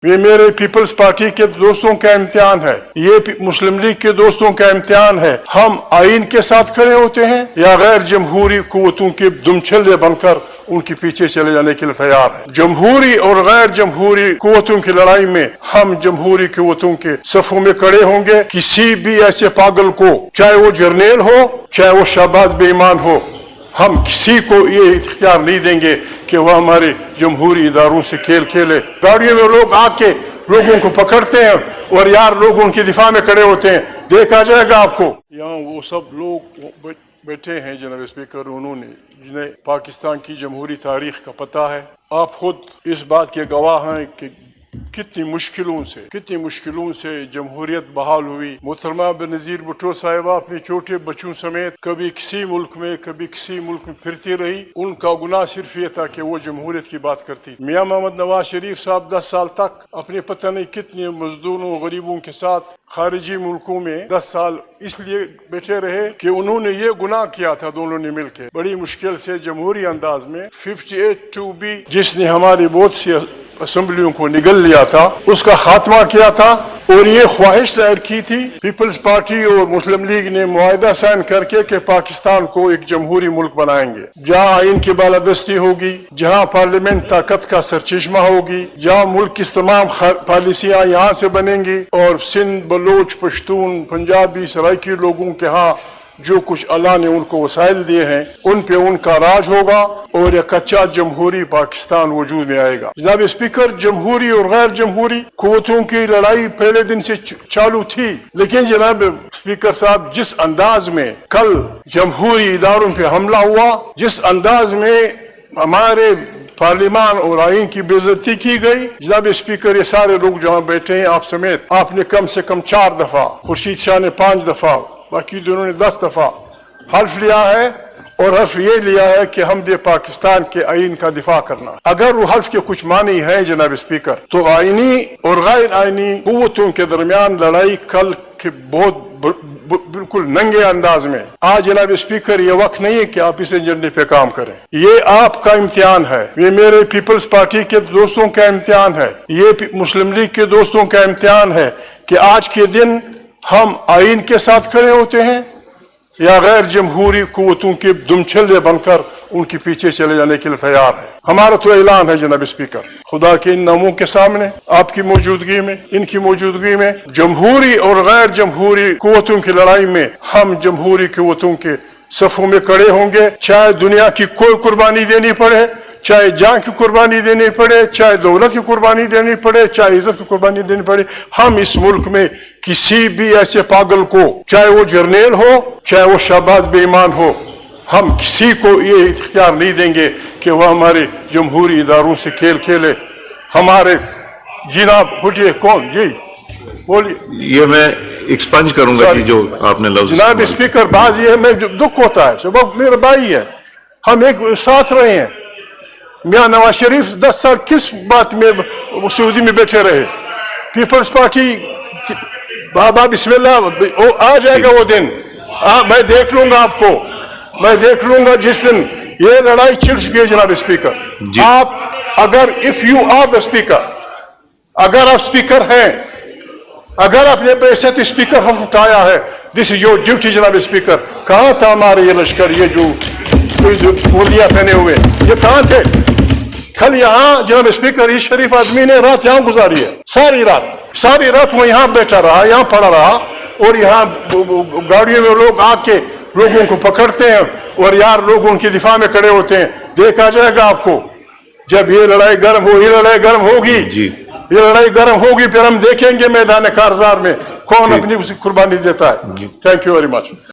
یہ میرے Peoples party کے دوستوں کا امتحان ہے، یہ مسلم لیگ کے دوستوں کا امتحان ہے۔ ہم آئین کے ساتھ کھڑے ہوتے ہیں یا غیر جمہوری قوتوں کے دم چھلے بن کر ان کے پیچھے چلے جانے کے لیے تیار ہیں۔ جمہوری اور غیر جمہوری قوتوں کی لڑائی میں ہم جمہوری قوتوں کے صفوں میں کھڑے ہوں گے۔ کسی بھی ایسے پاگل کو، چاہے وہ جرنیل ہو چاہے وہ شہباز بے ایمان ہو، ہم کسی کو یہ اختیار نہیں دیں گے کہ وہ ہمارے جمہوری اداروں سے کھیل کھیلے۔ گاڑیوں میں لوگ آ کے لوگوں کو پکڑتے ہیں اور یار لوگ ان کی دفاع میں کھڑے ہوتے ہیں، دیکھا جائے گا آپ کو۔ یہاں وہ سب لوگ بیٹھے ہیں جناب اسپیکر، انہوں نے جنہیں پاکستان کی جمہوری تاریخ کا پتہ ہے۔ آپ خود اس بات کے گواہ ہیں کہ کتنی مشکلوں سے جمہوریت بحال ہوئی۔ محترمہ بینظیر بھٹو صاحبہ اپنے چھوٹے بچوں سمیت کبھی کسی ملک میں کبھی کسی ملک میں پھرتی رہی۔ ان کا گناہ صرف یہ تھا کہ وہ جمہوریت کی بات کرتی۔ میاں محمد نواز شریف صاحب 10 سال تک اپنے پتہ نہیں کتنے مزدوروں غریبوں کے ساتھ خارجی ملکوں میں 10 سال اس لیے بیٹھے رہے کہ انہوں نے یہ گناہ کیا تھا دونوں نے مل کے۔ بڑی مشکل سے جمہوری انداز میں 58(2)B جس نے ہماری بہت سی اسمبلیوں کو نگل لیا تھا، اس کا خاتمہ کیا تھا، اور یہ خواہش ظاہر کی تھی پیپلز پارٹی اور مسلم لیگ نے معاہدہ سائن کر کے کہ پاکستان کو ایک جمہوری ملک بنائیں گے، جہاں آئین کی بالادستی ہوگی، جہاں پارلیمنٹ طاقت کا سرچشمہ ہوگی، جہاں ملک کی تمام پالیسیاں یہاں سے بنیں گی، اور سندھ، بلوچ، پشتون، پنجابی، سرائکی لوگوں کے ہاں جو کچھ اللہ نے ان کو وسائل دیے ہیں ان پہ ان کا راج ہوگا، اور ایک اچھا جمہوری پاکستان وجود میں آئے گا۔ جناب اسپیکر، جمہوری اور غیر جمہوری قوتوں کی لڑائی پہلے دن سے چالو تھی، لیکن جناب اسپیکر صاحب جس انداز میں کل جمہوری اداروں پہ حملہ ہوا، جس انداز میں ہمارے پارلیمان اور آئین کی بے عزتی کی گئی، جناب اسپیکر یہ سارے لوگ جہاں بیٹھے ہیں آپ سمیت، آپ نے کم سے کم 4 دفعہ، خورشید شاہ نے 5 دفعہ، باقی دونوں نے 10 دفعہ حلف لیا ہے، اور حلف یہ لیا ہے کہ ہم نے پاکستان کے آئین کا دفاع کرنا۔ اگر وہ حلف کے کچھ معنی ہے جناب اسپیکر، تو آئینی اور غیر آئینی قوتوں کے درمیان لڑائی کل کے بالکل ننگے انداز میں۔ آج جناب اسپیکر یہ وقت نہیں ہے کہ آپ اس ایجنڈے پہ کام کریں، یہ آپ کا امتحان ہے، یہ میرے پیپلز پارٹی کے دوستوں کا امتحان ہے، یہ مسلم لیگ کے دوستوں کا امتحان ہے کہ آج کے دن ہم آئین کے ساتھ کھڑے ہوتے ہیں یا غیر جمہوری قوتوں کے دم چھلے بن کر ان کے پیچھے چلے جانے کے لیے تیار ہے۔ ہمارا تو اعلان ہے جناب اسپیکر، خدا کے ان ناموں کے سامنے، آپ کی موجودگی میں، ان کی موجودگی میں، جمہوری اور غیر جمہوری قوتوں کی لڑائی میں ہم جمہوری قوتوں کے صفوں میں کھڑے ہوں گے، چاہے دنیا کی کوئی قربانی دینی پڑے، چاہے جان کی قربانی دینی پڑے، چاہے دولت کی قربانی دینی پڑے، چاہے عزت کی قربانی دینی پڑے۔ ہم اس ملک میں کسی بھی ایسے پاگل کو، چاہے وہ جرنیل ہو چاہے وہ شہباز بے ایمان ہو، ہم کسی کو یہ اختیار نہیں دیں گے کہ وہ ہمارے جمہوری اداروں سے کھیل کھیلے۔ ہمارے جناب اٹھیے، کون جی بولیے؟ یہ میں ایکسپنج کروں گا کہ جو آپ نے لفظ جناب اسپیکر، بعض یہ میں دکھ ہوتا ہے، سبب میرا بھائی ہے، ہم ایک ساتھ رہے ہیں۔ میاں نواز شریف 10 سال کس بات میں سعودی میں بیٹھے رہے؟ پیپلز پارٹی، بابا بسم اللہ، آ جائے گا وہ دن، میں دیکھ لوں گا آپ کو، میں دیکھ لوں گا جس دن یہ لڑائی چھڑ چکی ہے جناب اسپیکر۔ آپ اگر if you are the speaker، اگر آپ اسپیکر ہیں، اگر آپ نے بحیثیت اسپیکر حلف اٹھایا ہے، this is your duty جناب اسپیکر۔ کہاں تھا ہمارے یہ لشکر، یہ جو وردیاں پہنے ہوئے، یہ کہاں تھے؟ کل یہاں جناب اسپیکر اس شریف آدمی نے رات یہاں گزاری ہے، ساری رات وہ یہاں بیٹھا رہا، یہاں پڑا رہا، اور یہاں گاڑیوں میں لوگ آ کے لوگوں کو پکڑتے ہیں اور یار لوگ ان کی دفاع میں کھڑے ہوتے ہیں، دیکھا جائے گا آپ کو۔ جب یہ لڑائی گرم ہوگی، یہ لڑائی گرم ہوگی، پھر ہم دیکھیں گے میدان کارزار میں کون اپنی قربانی دیتا ہے۔ Thank you very much.